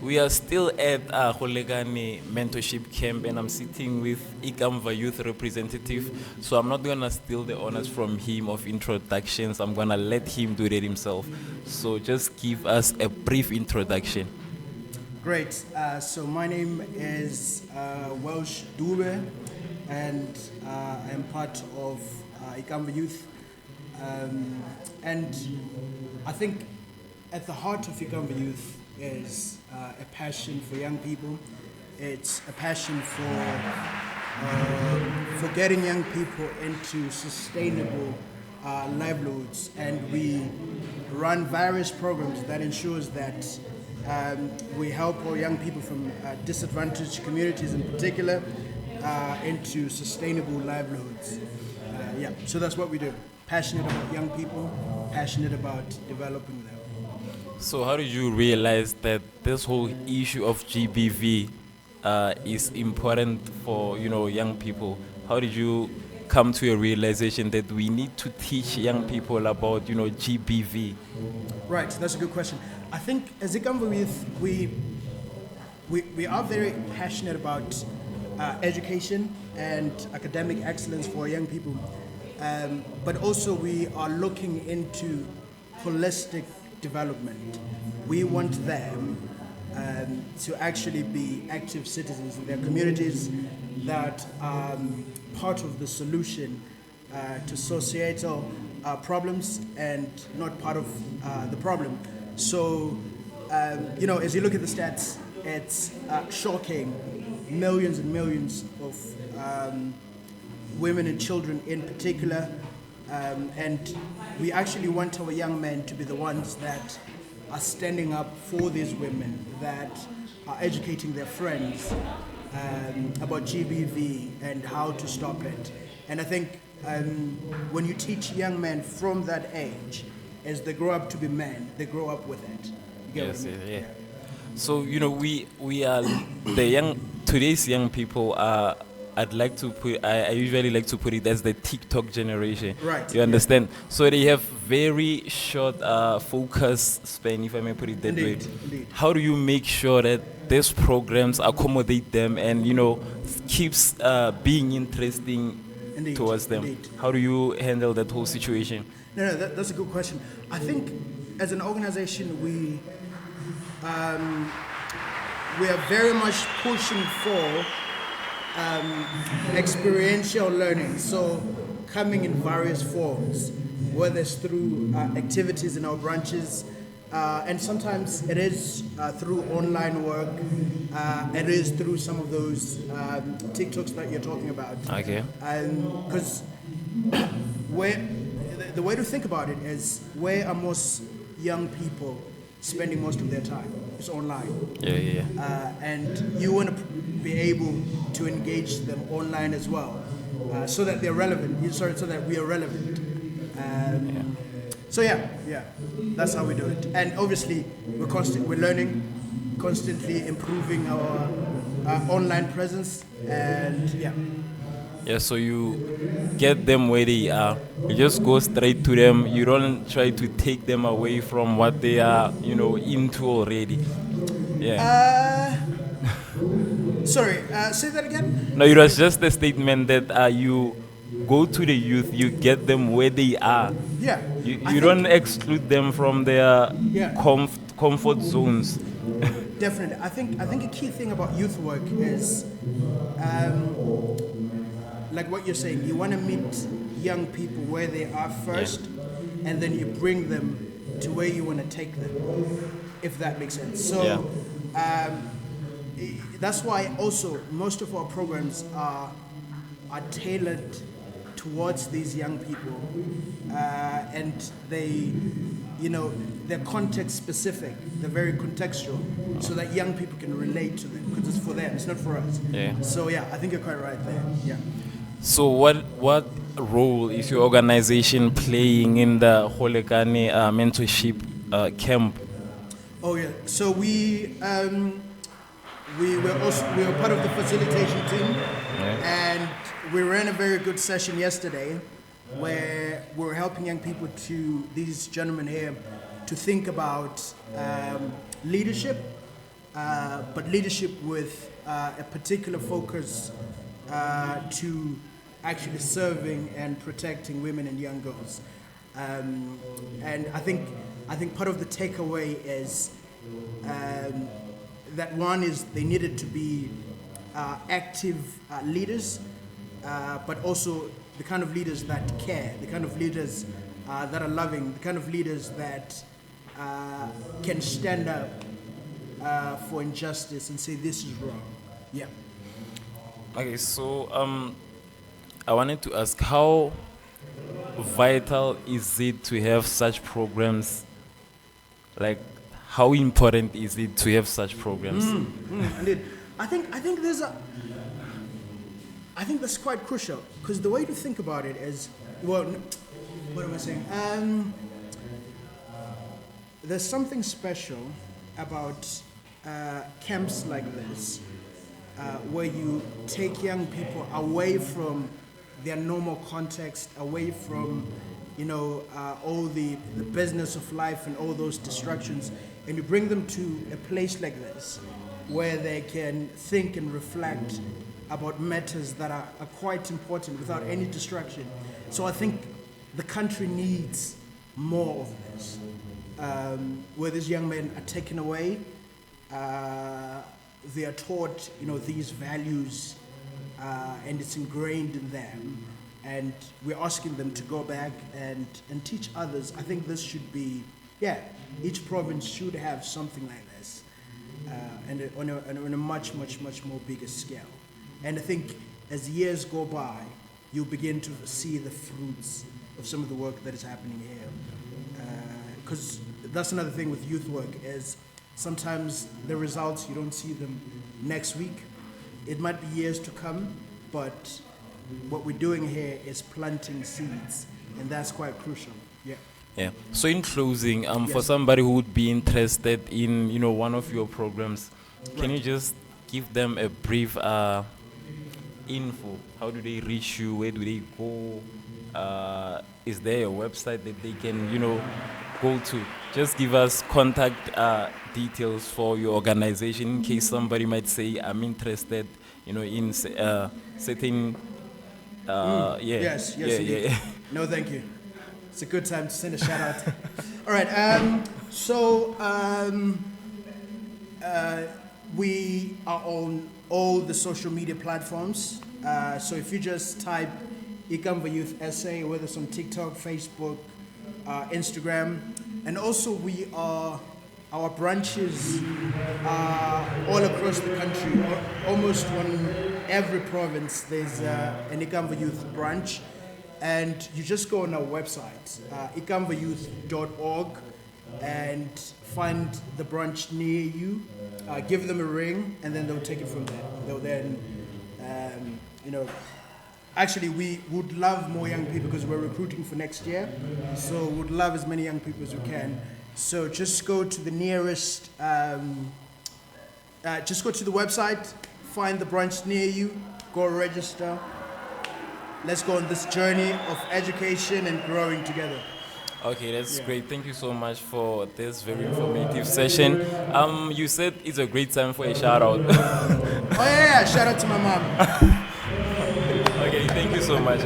We are still at Holegane Mentorship Camp, and I'm sitting with Ikamva Youth Representative. So I'm not gonna steal the honors from him of introductions. I'm gonna let him do it himself. So just give us a brief introduction. Great. So my name is Welsh Dube, and I am part of Ikamva Youth. And I think at the heart of Ikamva Youth is a passion for young people. It's a passion for getting young people into sustainable livelihoods, and we run various programs that ensures that we help our young people from disadvantaged communities in particular into sustainable livelihoods. So that's what we do. Passionate about young people, passionate about developing them. So how did you realize that this whole issue of GBV is important for young people? How did you come to a realization that we need to teach young people about GBV? Right, that's a good question. I think as Ikamva Youth, we are very passionate about education and academic excellence for young people, but also we are looking into holistic development. We want them to actually be active citizens in their communities that are part of the solution to societal problems and not part of the problem. So, as you look at the stats, it's shocking. Millions and millions of women and children in particular, and we actually want our young men to be the ones that are standing up for these women, that are educating their friends about GBV and how to stop it. And I think when you teach young men from that age, as they grow up to be men, they grow up with it. You get Yes, what I mean? yeah. So we are today's young people are. I usually like to put it as the TikTok generation. Right. You understand? So they have very short focus span, if I may put it that way. Indeed. How do you make sure that these programs accommodate them and keeps being interesting Indeed, towards them? indeed. How do you handle that whole situation? No, that's a good question. I think as an organization, we are very much pushing for experiential learning. So coming in various forms, whether it's through activities in our branches, and sometimes it is through online work, it is through some of those TikToks that you're talking about. Okay. Because the way to think about it is, where are most young people spending most of their time? It's online. Yeah. And you want to be able to engage them online as well, so that they're relevant. So that we are relevant. So that's how we do it. And obviously, we're learning, constantly improving our online presence, and Yeah, so you get them where they are. You just go straight to them. You don't try to take them away from what they are, into already. Yeah. Sorry, say that again? No, it was just a statement that you go to the youth, you get them where they are. Yeah. You don't exclude them from their Yeah. comfort zones. Definitely. I think a key thing about youth work is, like what you're saying, you want to meet young people where they are first, and then you bring them to where you want to take them, if that makes sense. So that's why also most of our programs are tailored towards these young people, and they're context specific, they're very contextual, so that young people can relate to them, because it's for them, it's not for us. Yeah. So I think you're quite right there. Yeah. So what role is your organization playing in the Holegane mentorship camp? Oh yeah. So we were part of the facilitation team, and we ran a very good session yesterday, where we were helping young people, these gentlemen here, to think about leadership but leadership with a particular focus to actually serving and protecting women and young girls. And I think part of the takeaway is that one is they needed to be active leaders, but also the kind of leaders that care, the kind of leaders that are loving, the kind of leaders that can stand up for injustice and say this is wrong. Yeah. Okay, so I wanted to ask, how vital is it to have such programs? Like, how important is it to have such programs? Indeed. I think that's quite crucial, because the way to think about it is, well, what am I saying? There's something special about camps like this, where you take young people away from their normal context, away from all the business of life and all those distractions, and you bring them to a place like this where they can think and reflect about matters that are quite important without any distraction. So I think the country needs more of this, where these young men are taken away, they are taught these values, and it's ingrained in them, and we're asking them to go back and teach others. I think this should be, each province should have something like this, and on a much more bigger scale. And I think as years go by, you'll begin to see the fruits of some of the work that is happening here. Because that's another thing with youth work, is sometimes the results, you don't see them next week. It might be years to come, but what we're doing here is planting seeds, and that's quite crucial. Yeah. Yeah. So in closing, for Yes. somebody who would be interested in one of your programs, can you just give them a brief info? How do they reach you? Where do they go? Is there a website that they can go to? Just give us contact details for your organization in case somebody might say, I'm interested in certain Yes, indeed. No, thank you. It's a good time to send a shout out. All right. We are on all the social media platforms. So if you just type Ikamva Youth SA, whether it's on TikTok, Facebook, Instagram, and also our branches are all across the country. Almost on every province, there's an Ikamva Youth branch. And you just go on our website, ikamvayouth.org, and find the branch near you. Give them a ring, and then they'll take it from there. They'll then, actually, we would love more young people because we're recruiting for next year. So we'd love as many young people as we can. So just go to the nearest, just go to the website, find the branch near you, go register. Let's go on this journey of education and growing together. Okay, that's great. Thank you so much for this very informative session. You said it's a great time for a shout out. Oh yeah, shout out to my mom. Okay, thank you so much.